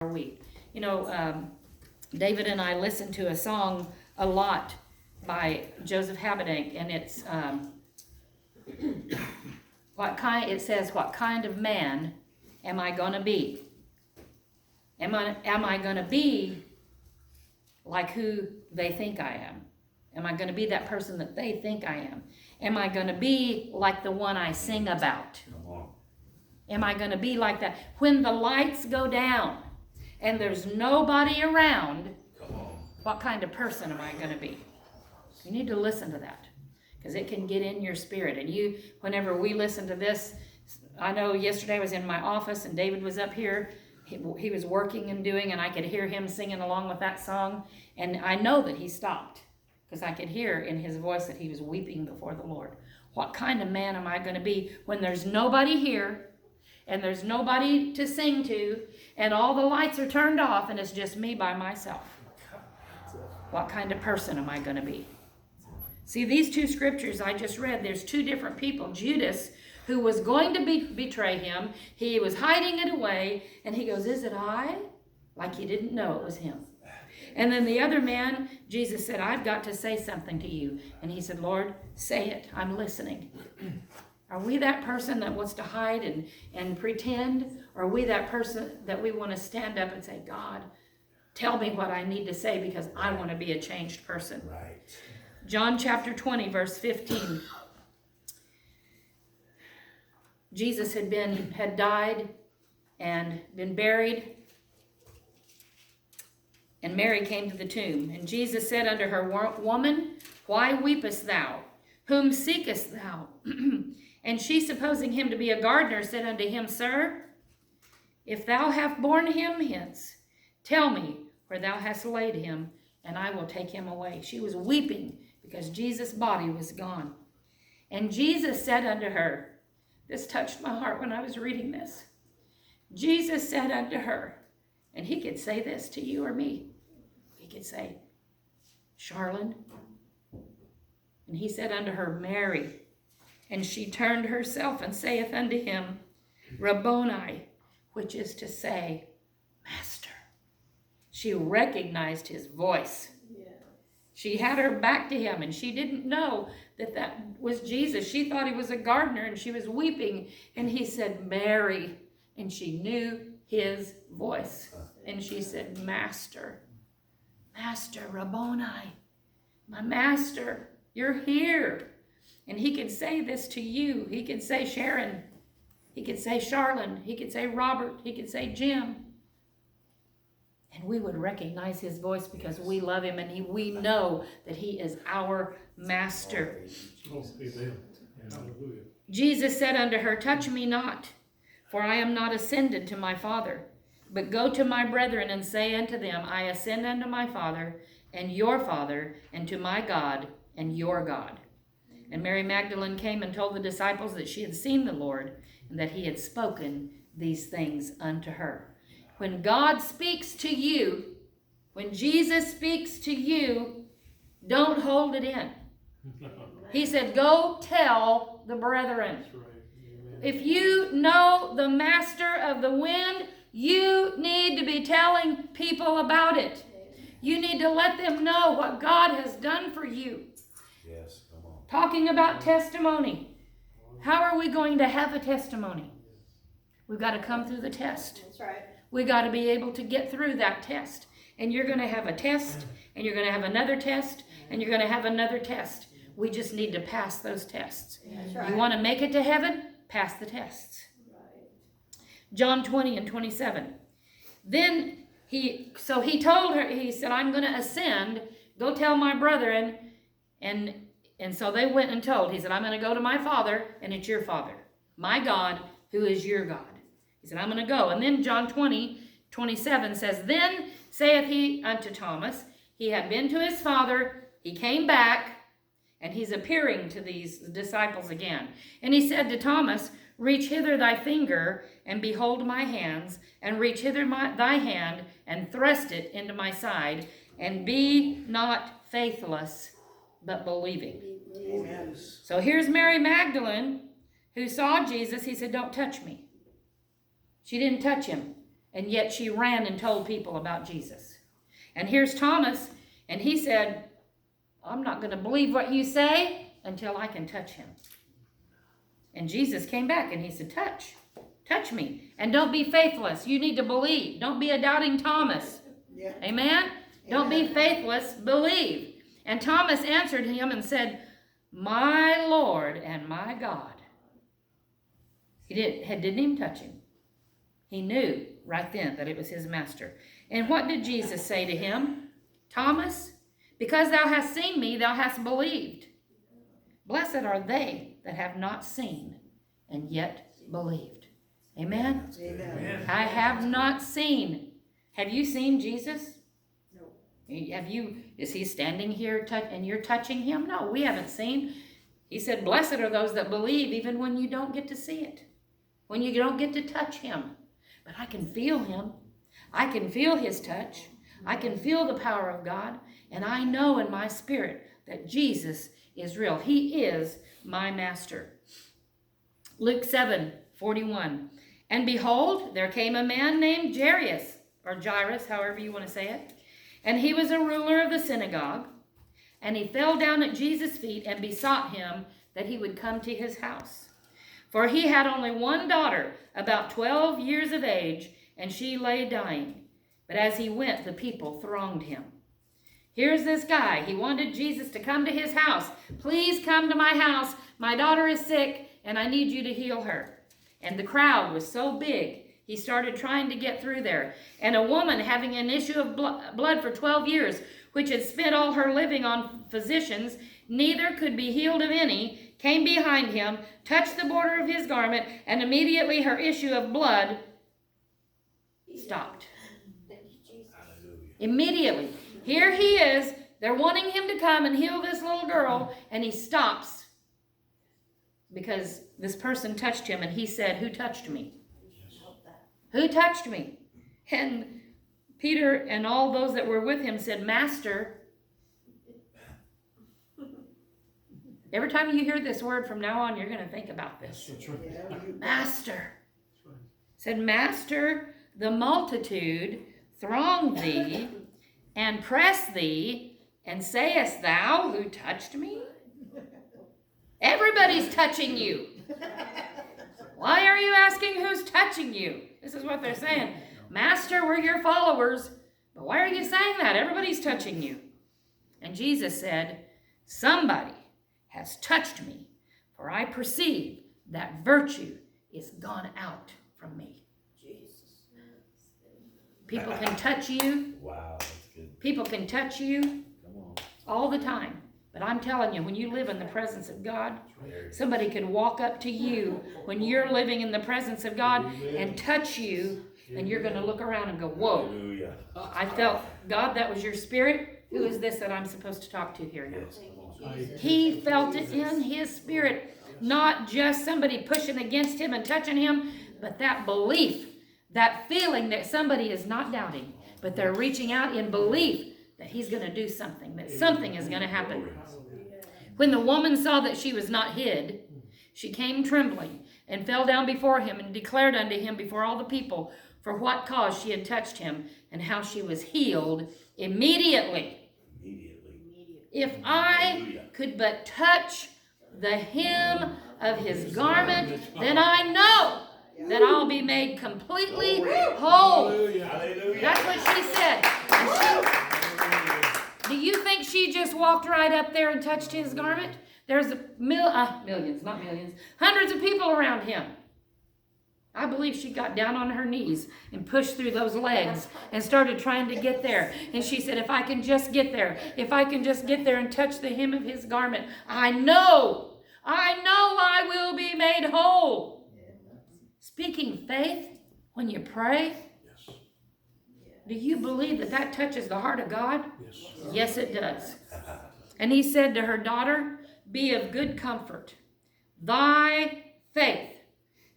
week. David and I listened to a song a lot by Joseph Habedank, and it's it says, "What kind of man am I going to be? Am I going to be like who they think I am? Am I going to be that person that they think I am? Am I going to be like the one I sing about? Am I going to be like that? When the lights go down and there's nobody around, what kind of person am I going to be?" You need to listen to that, because it can get in your spirit. And whenever we listen to this, I know yesterday I was in my office and David was up here. He was working and doing, and I could hear him singing along with that song. And I know that he stopped, because I could hear in his voice that he was weeping before the Lord. What kind of man am I going to be when there's nobody here and there's nobody to sing to and all the lights are turned off and it's just me by myself? What kind of person am I going to be? See, these two scriptures I just read, there's two different people. Judas, who was going to betray him, he was hiding it away, and he goes, "Is it I?" Like he didn't know it was him. And then the other man, Jesus said, "I've got to say something to you." And he said, "Lord, say it. I'm listening." Are we that person that wants to hide and pretend? Or are we that person that we want to stand up and say, "God, tell me what I need to say, because I want to be a changed person"? Right. John chapter 20, verse 15. Jesus had died and been buried, and Mary came to the tomb. And Jesus said unto her, "Woman, why weepest thou? Whom seekest thou?" And she, supposing him to be a gardener, said unto him, "Sir, if thou have borne him hence, tell me where thou hast laid him, and I will take him away." She was weeping because Jesus' body was gone. And Jesus said unto her, this touched my heart when I was reading this. Jesus said unto her, and he could say this to you or me. He could say, "Charlene." And he said unto her, "Mary." And she turned herself and saith unto him, "Rabboni," which is to say, Master. She recognized his voice. She had her back to him, and she didn't know that was Jesus. She thought he was a gardener, and she was weeping. And he said, "Mary." And she knew his voice. And she said, "Master, Master, Rabboni, my master, you're here." And he could say this to you. He could say Sharon. He could say Charlene. He could say Robert. He could say Jim. And we would recognize his voice because we love him, and we know that he is our master. Hallelujah. Jesus said unto her, "Touch me not, for I am not ascended to my Father. But go to my brethren and say unto them, I ascend unto my Father and your Father, and to my God and your God." And Mary Magdalene came and told the disciples that she had seen the Lord, and that he had spoken these things unto her. When God speaks to you, when Jesus speaks to you, don't hold it in. He said, "Go tell the brethren." That's right. Amen. If you know the master of the wind, you need to be telling people about it. You need to let them know what God has done for you. Yes, come on. Talking about testimony. How are we going to have a testimony? We've got to come through the test. That's right. We got to be able to get through that test. And you're going to have a test, and you're going to have another test, and you're going to have another test. We just need to pass those tests. That's right. You want to make it to heaven? Pass the tests. Right. John 20 and 27. Then he told her, he said, "I'm going to ascend. Go tell my brethren." And so they went and told. He said, "I'm going to go to my Father, and it's your Father, my God, who is your God." He said, "I'm going to go." And then John 20, 27 says, "Then saith he unto Thomas," he had been to his Father, he came back, and he's appearing to these disciples again. "And he said to Thomas, Reach hither thy finger, and behold my hands, and reach hither thy hand, and thrust it into my side, and be not faithless, but believing." Amen. So here's Mary Magdalene, who saw Jesus. He said, "Don't touch me." She didn't touch him. And yet she ran and told people about Jesus. And here's Thomas, and he said, I'm not going to believe what you say until I can touch him. And Jesus came back and he said, touch me. And don't be faithless. You need to believe. Don't be a doubting Thomas. Yeah. Amen? Don't be faithless, believe. And Thomas answered him and said, my Lord and my God. He didn't even touch him. He knew right then that it was his master. And what did Jesus say to him? Thomas, because thou hast seen me, thou hast believed. Blessed are they that have not seen and yet believed. Amen? Amen. I have not seen. Have you seen Jesus? No. Is he standing here and you're touching him? No, we haven't seen. He said, blessed are those that believe even when you don't get to see it. When you don't get to touch him. But I can feel him. I can feel his touch. I can feel the power of God. And I know in my spirit that Jesus is real. He is my master. Luke 7:41. And behold, there came a man named Jairus, or Jairus, however you want to say it. And he was a ruler of the synagogue. And he fell down at Jesus' feet and besought him that he would come to his house. For he had only one daughter, about 12 years of age, and she lay dying. But as he went, the people thronged him. Here's this guy. He wanted Jesus to come to his house. Please come to my house. My daughter is sick, and I need you to heal her. And the crowd was so big, he started trying to get through there. And a woman having an issue of blood for 12 years, which had spent all her living on physicians, neither could be healed of any, came behind him, touched the border of his garment, and immediately her issue of blood stopped. Hallelujah. Immediately. Here he is. They're wanting him to come and heal this little girl, and he stops because this person touched him, and he said, who touched me? Who touched me? And Peter and all those that were with him said, Master. Every time you hear this word from now on, you're going to think about this. Master. Said, Master, the multitude throng thee and press thee, and sayest thou, who touched me? Everybody's touching you. Why are you asking who's touching you? This is what they're saying. Master, we're your followers. But why are you saying that? Everybody's touching you. And Jesus said, somebody has touched me, for I perceive that virtue is gone out from me. Jesus. People can touch you. Wow, that's good. People can touch you Come on. all the time. But I'm telling you, when you live in the presence of God, somebody can walk up to you when you're living in the presence of God and touch you, and you're going to look around and go, whoa. Hallelujah. I felt, God, that was your spirit. Who is this that I'm supposed to talk to here now? Yes, come on. He felt it in his spirit. Not just somebody pushing against him and touching him, but that belief, that feeling that somebody is not doubting, but they're reaching out in belief that he's going to do something, that something is going to happen. When the woman saw that she was not hid, she came trembling and fell down before him and declared unto him before all the people for what cause she had touched him and how she was healed immediately. If I could but touch the hem of his garment, then I know that I'll be made completely whole. Hallelujah. That's what she said. Do you think she just walked right up there and touched his garment? There's millions, not millions, hundreds of people around him. I believe she got down on her knees and pushed through those legs and started trying to get there. And she said, if I can just get there, if I can just get there and touch the hem of his garment, I know I will be made whole. Speaking faith, when you pray, do you believe that that touches the heart of God? Yes, it does. And he said to her, daughter, be of good comfort. Thy faith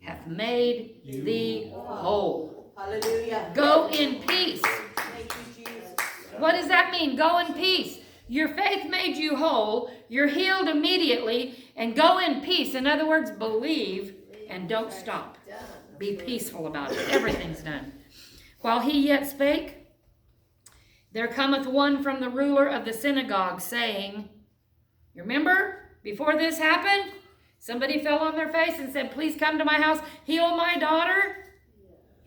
hath made thee whole. Hallelujah. Go in peace. Thank you, Jesus. What does that mean? Go in peace. Your faith made you whole. You're healed immediately. And go in peace. In other words, believe and don't stop. Be peaceful about it. Everything's done. While he yet spake, there cometh one from the ruler of the synagogue, saying, you remember, before this happened, somebody fell on their face and said, please come to my house, heal my daughter.